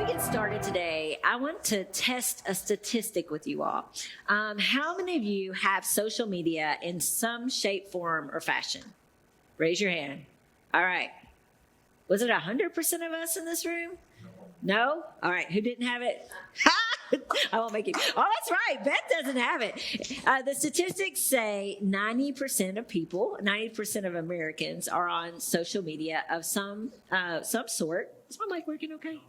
we get started today, I want to test a statistic with you all. How many of you have social media in some shape, form, or fashion? Raise your hand. All right. Was it 100% of us in this room? No? All right. Who didn't have it? I won't make you. Oh, that's right. Beth doesn't have it. The statistics say 90% of people, 90% of Americans are on social media of some sort. Is my mic working okay?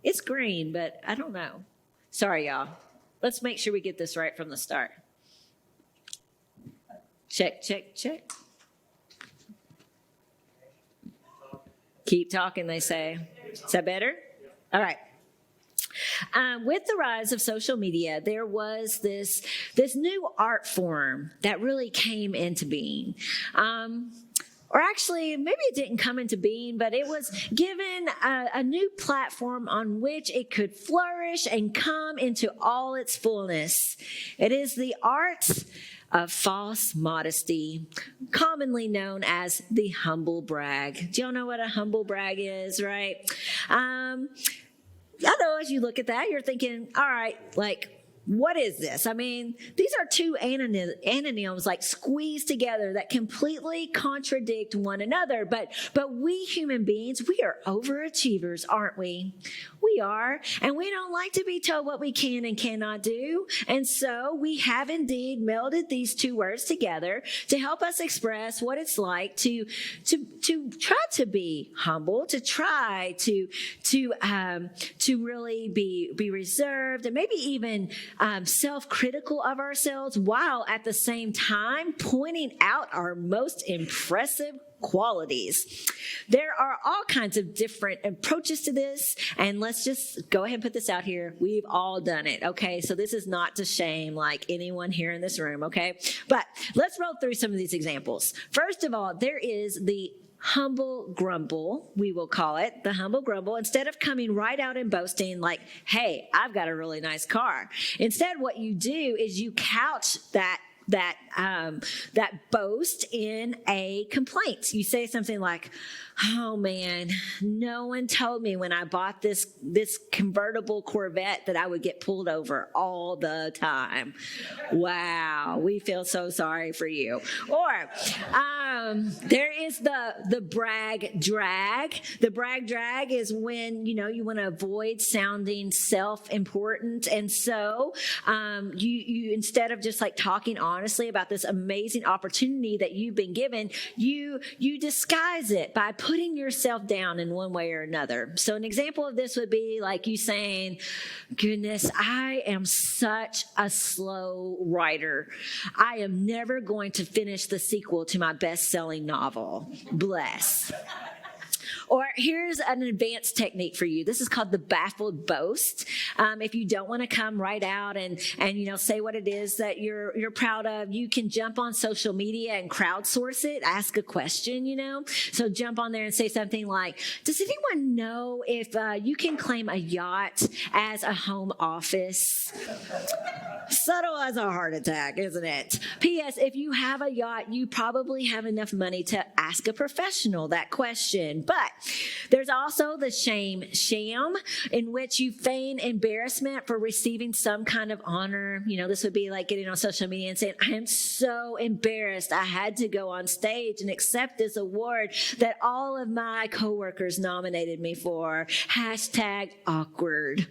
It's green, but I don't know. Sorry, y'all. Let's make sure we get this right from the start. Check, check, check. Keep talking, they say. Is that better? All right. With the rise of social media, there was this new art form that really came into being. Or actually, maybe it didn't come into being, but it was given a new platform on which it could flourish and come into all its fullness. It is the art of false modesty, commonly known as the humble brag. Do y'all know what a humble brag is, right? I know as you look at that, you're thinking, all right, like, what is this? I mean, these are two antonyms like squeezed together that completely contradict one another. But we human beings, we are overachievers, aren't we? We are. And we don't like to be told what we can and cannot do. And so we have indeed melded these two words together to help us express what it's like to try to be humble, to try to really be reserved and maybe even self-critical of ourselves, while at the same time pointing out our most impressive qualities. There are all kinds of different approaches to this, and let's just go ahead and put this out here. We've all done it, okay? So this is not to shame like anyone here in this room, okay? But let's roll through some of these examples. First of all, there is the humble grumble, we will call it, the humble grumble. Instead of coming right out and boasting like, hey, I've got a really nice car. Instead, what you do is you couch that boast in a complaint. You say something like, oh man, no one told me when I bought this convertible Corvette that I would get pulled over all the time. Wow, we feel so sorry for you. Or there is the brag drag. The brag drag is when you want to avoid sounding self-important, and so you instead of just like talking honestly about this amazing opportunity that you've been given, you disguise it by putting yourself down in one way or another. So an example of this would be like you saying, goodness, I am such a slow writer. I am never going to finish the sequel to my best-selling novel. Bless. Or here's an advanced technique for you. This is called the baffled boast. If you don't want to come right out and say what it is that you're proud of, you can jump on social media and crowdsource it. Ask a question, So jump on there and say something like, does anyone know if you can claim a yacht as a home office? Subtle as a heart attack, isn't it? P.S. If you have a yacht, you probably have enough money to ask a professional that question. But there's also the sham, in which you feign embarrassment for receiving some kind of honor. This would be like getting on social media and saying, I am so embarrassed. I had to go on stage and accept this award that all of my coworkers nominated me for. #awkward.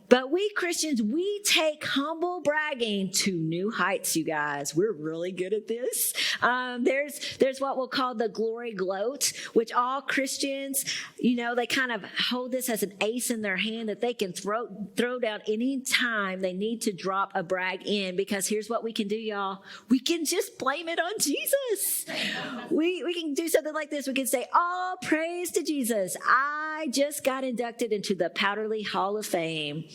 But we Christians, we take humble bragging to new heights, you guys. We're really good at this. There's what we'll call the glory gloat, which all Christians, they kind of hold this as an ace in their hand that they can throw down any time they need to drop a brag in, because here's what we can do, y'all. We can just blame it on Jesus. We can do something like this. We can say, all praise to Jesus. I just got inducted into the Powderly Hall of Fame.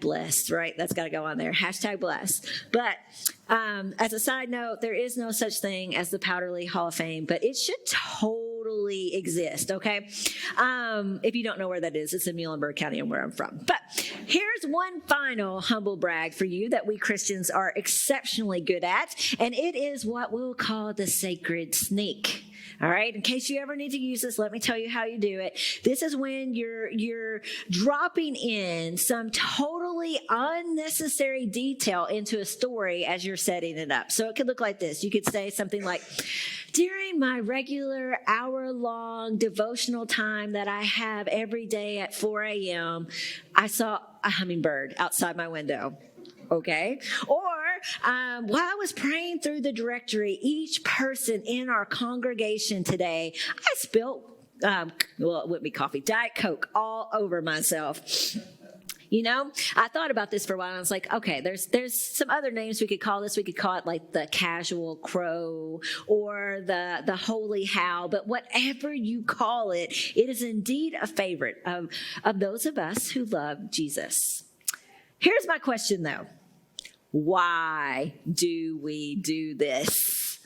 #blessed, right? That's got to go on there. #blessed. But as a side note, there is no such thing as the Powderly Hall of Fame, but it should totally exist, okay? If you don't know where that is, it's in Muhlenberg County and where I'm from. But here's one final humble brag for you that we Christians are exceptionally good at, and it is what we'll call the sacred sneak. All right, in case you ever need to use this, let me tell you how you do it. This is when you're dropping in some totally unnecessary detail into a story as you're setting it up. So it could look like this. You could say something like, during my regular hour-long devotional time that I have every day at 4 a.m., I saw a hummingbird outside my window. Okay. Or while I was praying through the directory, each person in our congregation today, I spilled, it wouldn't be coffee, Diet Coke all over myself. You know, I thought about this for a while. And I was like, okay, there's some other names we could call this. We could call it like the casual crow or the holy howl. But whatever you call it, it is indeed a favorite of those of us who love Jesus. Here's my question, though. Why do we do this?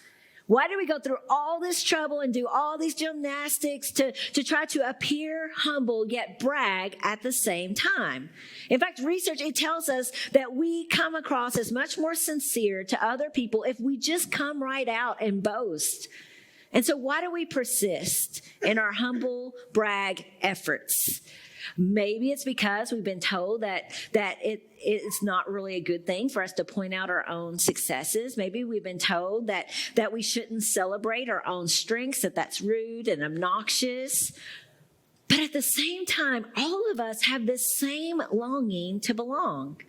Why do we go through all this trouble and do all these gymnastics to try to appear humble yet brag at the same time? In fact, research, it tells us that we come across as much more sincere to other people if we just come right out and boast. And so why do we persist in our humble brag efforts? Maybe it's because we've been told that it's not really a good thing for us to point out our own successes. Maybe we've been told that we shouldn't celebrate our own strengths, that's rude and obnoxious. But at the same time, all of us have this same longing to belong.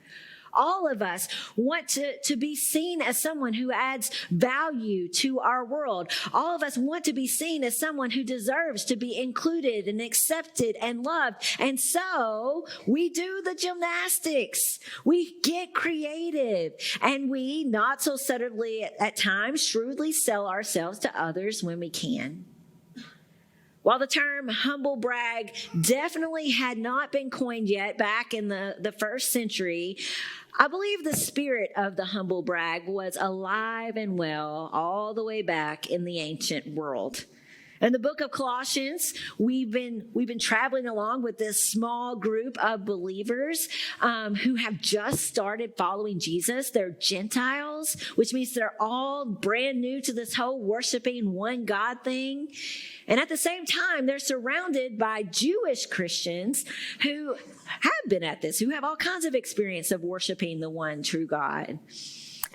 All of us want to be seen as someone who adds value to our world. All of us want to be seen as someone who deserves to be included and accepted and loved. And so we do the gymnastics. We get creative. And we, not so subtly at times, shrewdly sell ourselves to others when we can. While the term humble brag definitely had not been coined yet back in the first century, I believe the spirit of the humble brag was alive and well all the way back in the ancient world. In the book of Colossians, we've been traveling along with this small group of believers who have just started following Jesus. They're Gentiles, which means they're all brand new to this whole worshiping one God thing. And at the same time, they're surrounded by Jewish Christians who have been at this, who have all kinds of experience of worshiping the one true God.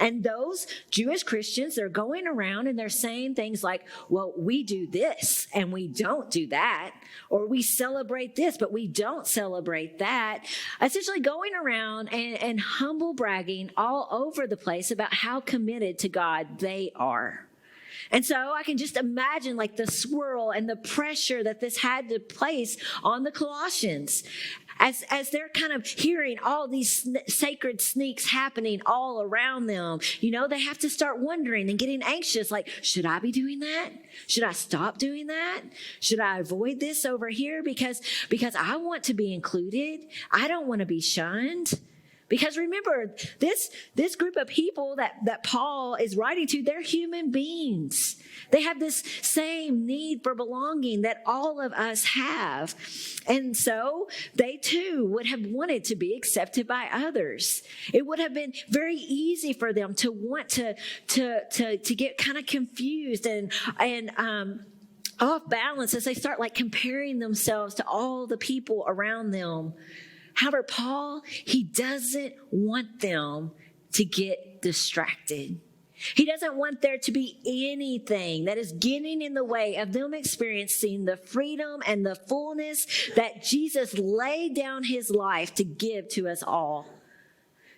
And those Jewish Christians, they're going around and they're saying things like, well, we do this and we don't do that. Or we celebrate this, but we don't celebrate that. Essentially going around and humble bragging all over the place about how committed to God they are. And so I can just imagine like the swirl and the pressure that this had to place on the Colossians. As they're kind of hearing all these sacred sneaks happening all around them, you know, they have to start wondering and getting anxious, like, should I be doing that? Should I stop doing that? Should I avoid this over here? Because I want to be included. I don't want to be shunned. Because remember, this group of people that Paul is writing to, they're human beings. They have this same need for belonging that all of us have. And so they too would have wanted to be accepted by others. It would have been very easy for them to want to get kind of confused and off balance as they start like comparing themselves to all the people around them. However, Paul, he doesn't want them to get distracted. He doesn't want there to be anything that is getting in the way of them experiencing the freedom and the fullness that Jesus laid down his life to give to us all.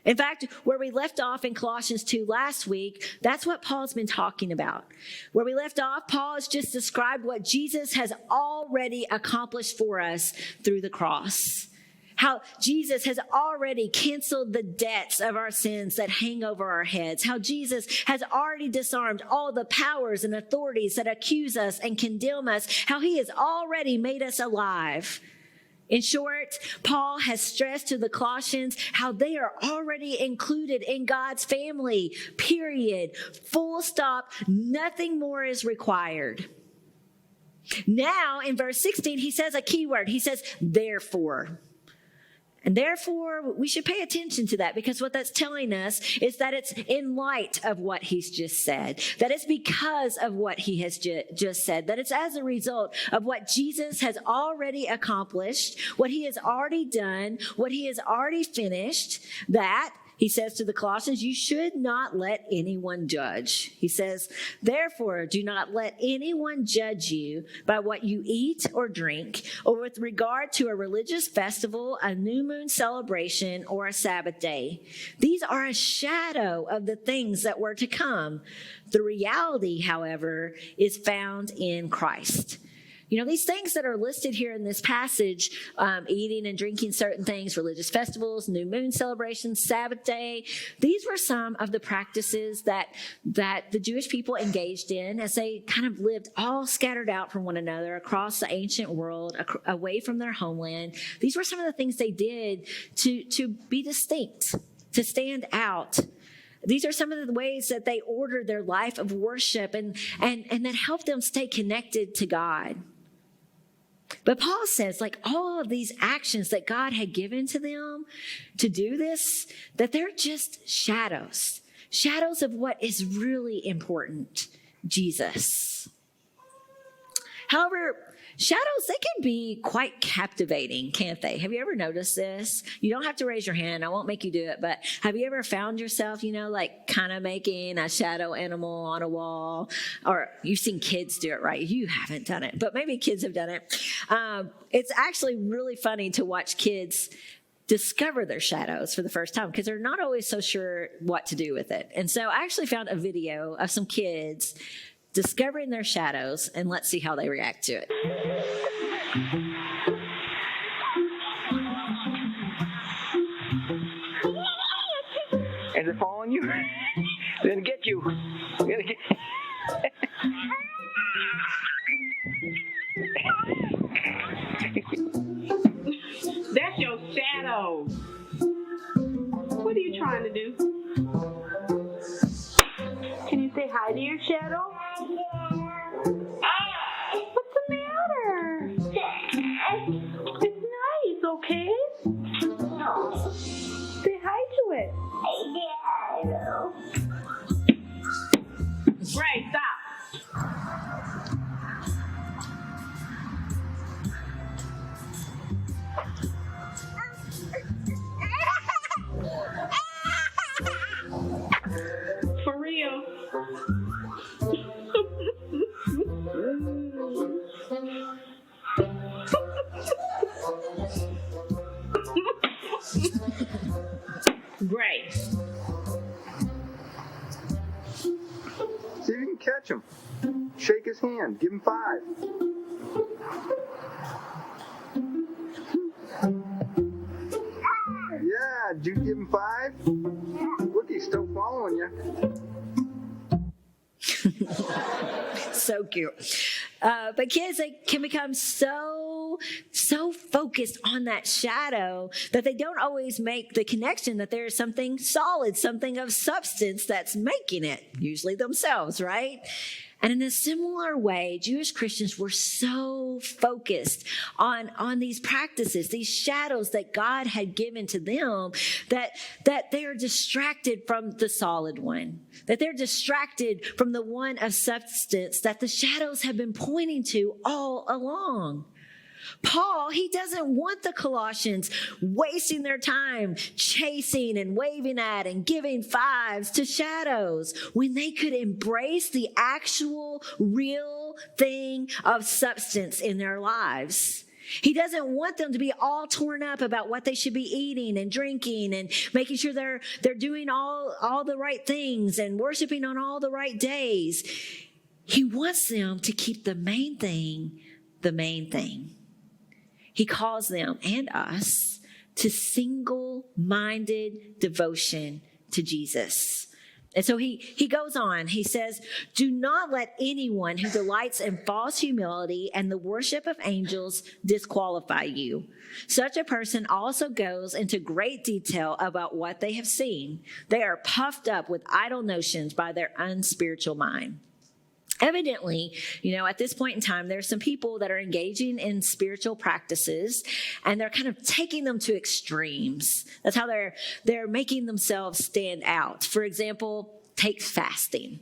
In fact, where we left off in Colossians 2 last week, that's what Paul's been talking about. Where we left off, Paul has just described what Jesus has already accomplished for us through the cross. How Jesus has already canceled the debts of our sins that hang over our heads. How Jesus has already disarmed all the powers and authorities that accuse us and condemn us. How he has already made us alive. In short, Paul has stressed to the Colossians how they are already included in God's family, period. Full stop. Nothing more is required. Now, in verse 16, he says a key word. He says, therefore. And therefore, we should pay attention to that, because what that's telling us is that it's in light of what he's just said, that it's because of what he has just said, that it's as a result of what Jesus has already accomplished, what he has already done, what he has already finished, that he says to the Colossians, you should not let anyone judge. He says, therefore, do not let anyone judge you by what you eat or drink, or with regard to a religious festival, a new moon celebration, or a Sabbath day. These are a shadow of the things that were to come. The reality, however, is found in Christ. You know, these things that are listed here in this passage, eating and drinking certain things, religious festivals, new moon celebrations, Sabbath day, these were some of the practices that the Jewish people engaged in as they kind of lived all scattered out from one another across the ancient world, away from their homeland. These were some of the things they did to be distinct, to stand out. These are some of the ways that they ordered their life of worship and that helped them stay connected to God. But Paul says, like, all of these actions that God had given to them to do this, that they're just shadows of what is really important, Jesus. However, shadows, they can be quite captivating, can't they? Have you ever noticed this? You don't have to raise your hand. I won't make you do it. But have you ever found yourself, like kind of making a shadow animal on a wall? Or you've seen kids do it, right? You haven't done it, but maybe kids have done it. It's actually really funny to watch kids discover their shadows for the first time, because they're not always so sure what to do with it. And so I actually found a video of some kids discovering their shadows, and let's see how they react to it. Is it following you? It's gonna get you. It's gonna get... That's your shadow. What are you trying to do? Can you say hi to your shadow? What's the matter? It's nice, okay? Say hi to it. Ray, stop. For real. Great. See if you can catch him. Shake his hand. Give him 5. Yeah, did you give him 5? Look, he's still following you. So cute. But kids, they can become so focused on that shadow that they don't always make the connection that there's something solid, something of substance that's making it, usually themselves, right? And in a similar way, Jewish Christians were so focused on these practices, these shadows that God had given to them, that they are distracted from the solid one, that they're distracted from the one of substance that the shadows have been pointing to all along. Paul, he doesn't want the Colossians wasting their time chasing and waving at and giving 5s to shadows when they could embrace the actual real thing of substance in their lives. He doesn't want them to be all torn up about what they should be eating and drinking and making sure they're doing all the right things and worshiping on all the right days. He wants them to keep the main thing the main thing. He calls them and us to single-minded devotion to Jesus. And so he goes on. He says, do not let anyone who delights in false humility and the worship of angels disqualify you. Such a person also goes into great detail about what they have seen. They are puffed up with idle notions by their unspiritual mind. Evidently, at this point in time, there's some people that are engaging in spiritual practices, and they're kind of taking them to extremes. That's how they're making themselves stand out. For example, take fasting.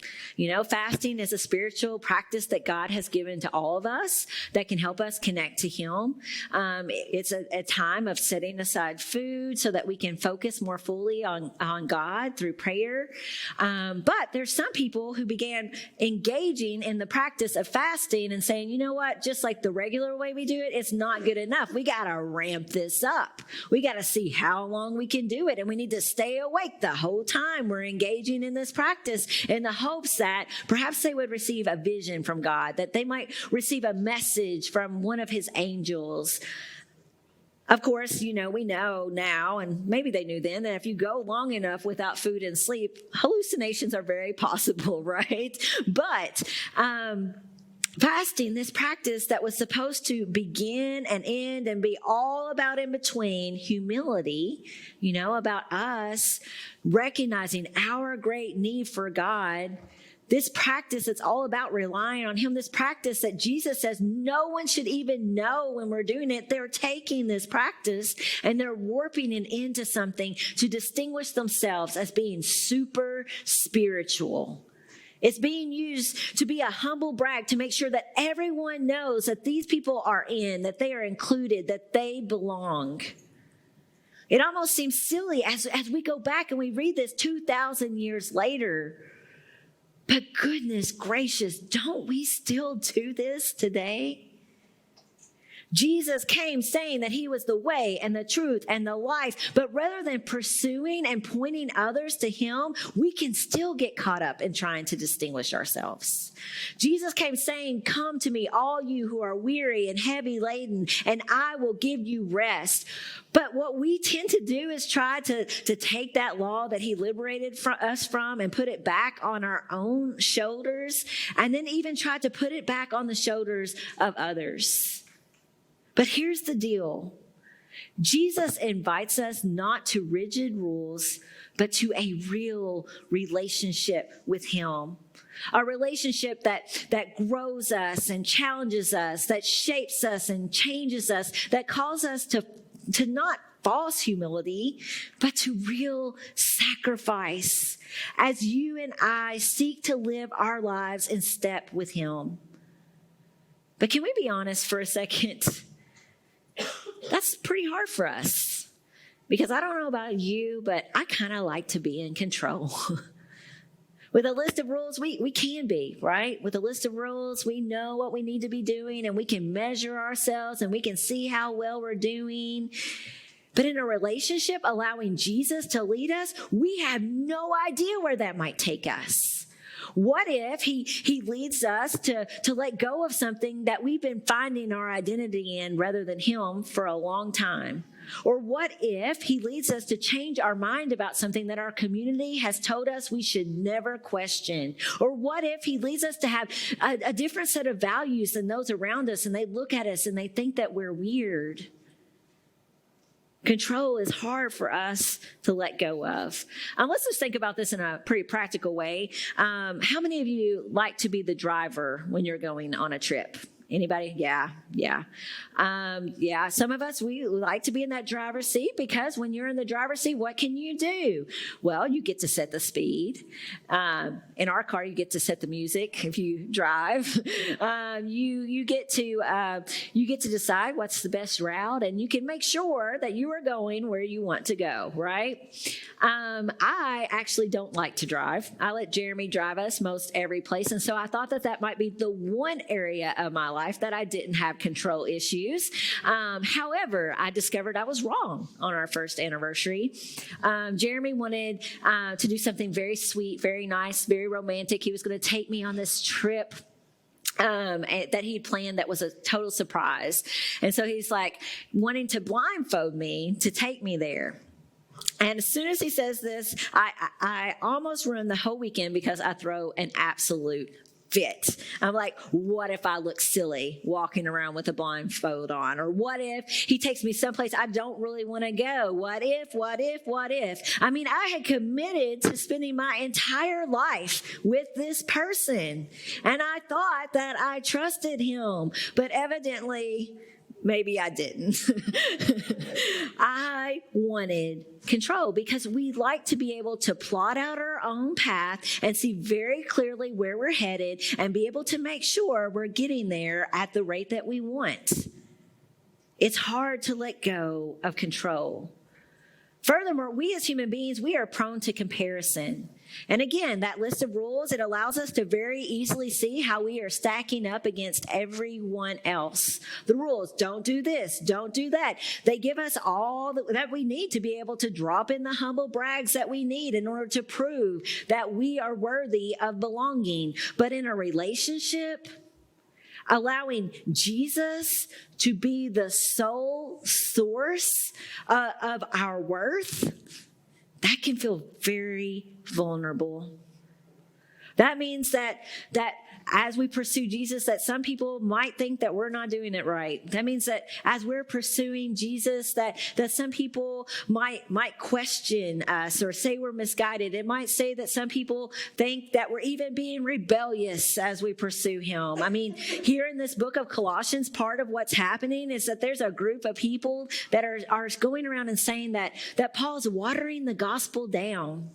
Fasting is a spiritual practice that God has given to all of us that can help us connect to Him. It's a time of setting aside food so that we can focus more fully on God through prayer. But there's some people who began engaging in the practice of fasting and saying, you know what, just like the regular way we do it, it's not good enough. We got to ramp this up. We got to see how long we can do it. And we need to stay awake the whole time we're engaging in this practice in the hopes that perhaps they would receive a vision from God, that they might receive a message from one of His angels. Of course, we know now, and maybe they knew then, that if you go long enough without food and sleep, hallucinations are very possible, right? But fasting, this practice that was supposed to begin and end and be all about in between, humility, about us recognizing our great need for God. This practice, it's all about relying on Him. This practice that Jesus says no one should even know when we're doing it. They're taking this practice and they're warping it into something to distinguish themselves as being super spiritual. It's being used to be a humble brag to make sure that everyone knows that these people are in, that they are included, that they belong. It almost seems silly as we go back and we read this 2,000 years later. But goodness gracious, don't we still do this today? Jesus came saying that He was the way and the truth and the life. But rather than pursuing and pointing others to Him, we can still get caught up in trying to distinguish ourselves. Jesus came saying, come to me, all you who are weary and heavy laden, and I will give you rest. But what we tend to do is try to take that law that He liberated us from and put it back on our own shoulders, and then even try to put it back on the shoulders of others. But here's the deal. Jesus invites us not to rigid rules, but to a real relationship with Him. A relationship that grows us and challenges us, that shapes us and changes us, that calls us to not false humility, but to real sacrifice as you and I seek to live our lives in step with Him. But can we be honest for a second? That's pretty hard for us, because I don't know about you, but I kind of like to be in control. With a list of rules, we can be, right? With a list of rules, we know what we need to be doing, and we can measure ourselves, and we can see how well we're doing. But in a relationship, allowing Jesus to lead us, we have no idea where that might take us. What if he leads us to let go of something that we've been finding our identity in rather than Him for a long time? Or what if He leads us to change our mind about something that our community has told us we should never question? Or what if He leads us to have a different set of values than those around us, and they look at us and they think that we're weird? Control is hard for us to let go of. Let's just think about this in a pretty practical way. How many of you like to be the driver when you're going on a trip? Anybody? Yeah. Some of us, we like to be in that driver's seat, because when you're in the driver's seat, what can you do? Well, you get to set the speed. In our car, you get to set the music if you drive. You get to decide what's the best route, and you can make sure that you are going where you want to go, right? I actually don't like to drive. I let Jeremy drive us most every place, and so I thought that might be the one area of my life that I didn't have control issues. However, I discovered I was wrong on our first anniversary. Jeremy wanted to do something very sweet, very nice, very romantic. He was going to take me on this trip that he'd planned that was a total surprise. And so he's like wanting to blindfold me to take me there. And as soon as he says this, I almost ruin the whole weekend because I throw an absolute fit. I'm like, what if I look silly walking around with a blindfold on? Or what if he takes me someplace I don't really want to go? What if? I mean, I had committed to spending my entire life with this person. And I thought that I trusted him, but evidently, maybe I didn't. I wanted control because we like to be able to plot out our own path and see very clearly where we're headed and be able to make sure we're getting there at the rate that we want. It's hard to let go of control. Furthermore, we as human beings, we are prone to comparison. And again, that list of rules, it allows us to very easily see how we are stacking up against everyone else. The rules, don't do this, don't do that. They give us all that we need to be able to drop in the humble brags that we need in order to prove that we are worthy of belonging. But in a relationship, allowing Jesus to be the sole source of our worth, that can feel very vulnerable. That means that as we pursue Jesus, that some people might think that we're not doing it right. That means that as we're pursuing Jesus, that some people might question us or say we're misguided. It might say that some people think that we're even being rebellious as we pursue him. I mean, here in this book of Colossians, part of what's happening is that there's a group of people that are going around and saying that Paul's watering the gospel down.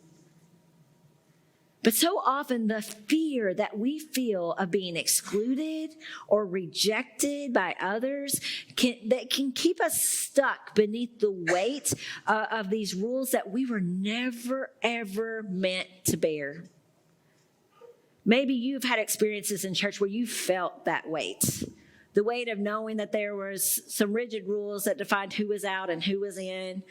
But so often the fear that we feel of being excluded or rejected by others can keep us stuck beneath the weight of these rules that we were never, ever meant to bear. Maybe you've had experiences in church where you felt that weight. The weight of knowing that there was some rigid rules that defined who was out and who was in.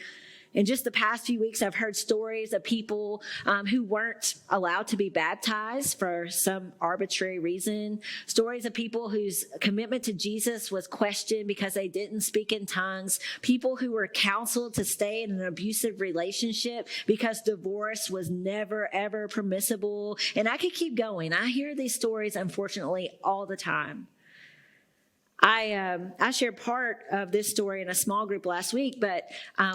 In just the past few weeks, I've heard stories of people who weren't allowed to be baptized for some arbitrary reason. Stories of people whose commitment to Jesus was questioned because they didn't speak in tongues. People who were counseled to stay in an abusive relationship because divorce was never, ever permissible. And I could keep going. I hear these stories, unfortunately, all the time. I shared part of this story in a small group last week, but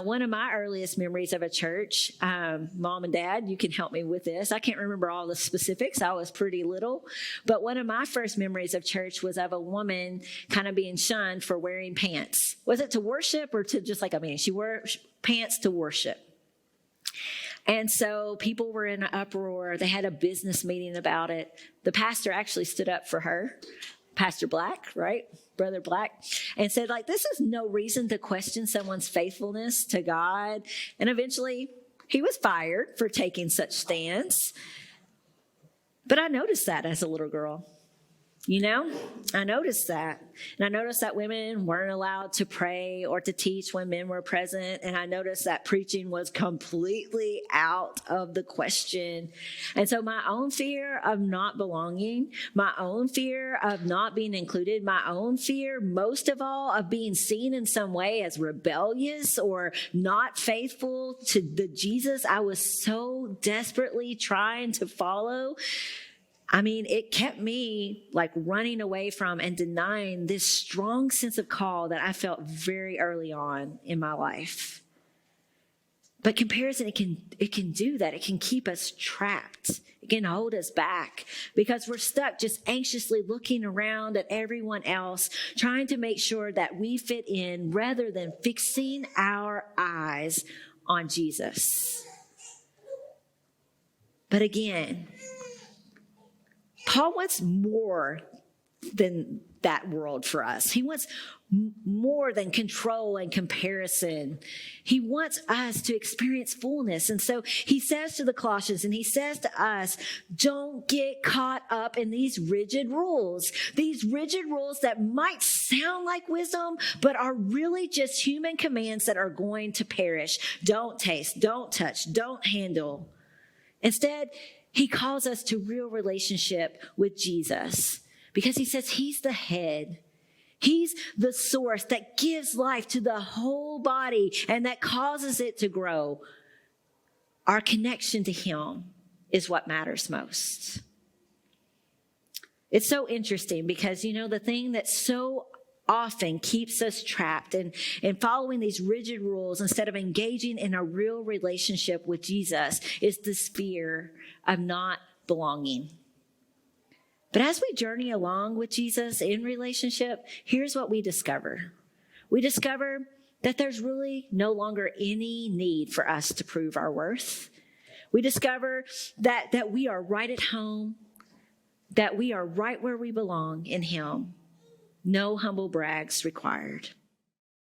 one of my earliest memories of a church, mom and dad, you can help me with this. I can't remember all the specifics. I was pretty little. But one of my first memories of church was of a woman kind of being shunned for wearing pants. Was it to worship or to just she wore pants to worship? And so people were in an uproar. They had a business meeting about it. The pastor actually stood up for her. Pastor Black, right? Brother Black, and said, this is no reason to question someone's faithfulness to God. And eventually he was fired for taking such stance. But I noticed that as a little girl. I noticed that. And I noticed that women weren't allowed to pray or to teach when men were present. And I noticed that preaching was completely out of the question. And so my own fear of not belonging, my own fear of not being included, my own fear, most of all, of being seen in some way as rebellious or not faithful to the Jesus I was so desperately trying to follow. It kept me running away from and denying this strong sense of call that I felt very early on in my life. But comparison, it can do that. It can keep us trapped. It can hold us back because we're stuck just anxiously looking around at everyone else, trying to make sure that we fit in rather than fixing our eyes on Jesus. But again, Paul wants more than that world for us. He wants more than control and comparison. He wants us to experience fullness. And so he says to the Colossians, and he says to us, don't get caught up in these rigid rules that might sound like wisdom, but are really just human commands that are going to perish. Don't taste, don't touch, don't handle. Instead, he calls us to real relationship with Jesus because he says he's the head. He's the source that gives life to the whole body and that causes it to grow. Our connection to him is what matters most. It's so interesting because, the thing that so often keeps us trapped and following these rigid rules instead of engaging in a real relationship with Jesus is this fear of not belonging. But as we journey along with Jesus in relationship, here's what we discover. We discover that there's really no longer any need for us to prove our worth. We discover that we are right at home, that we are right where we belong in Him. No humble brags required.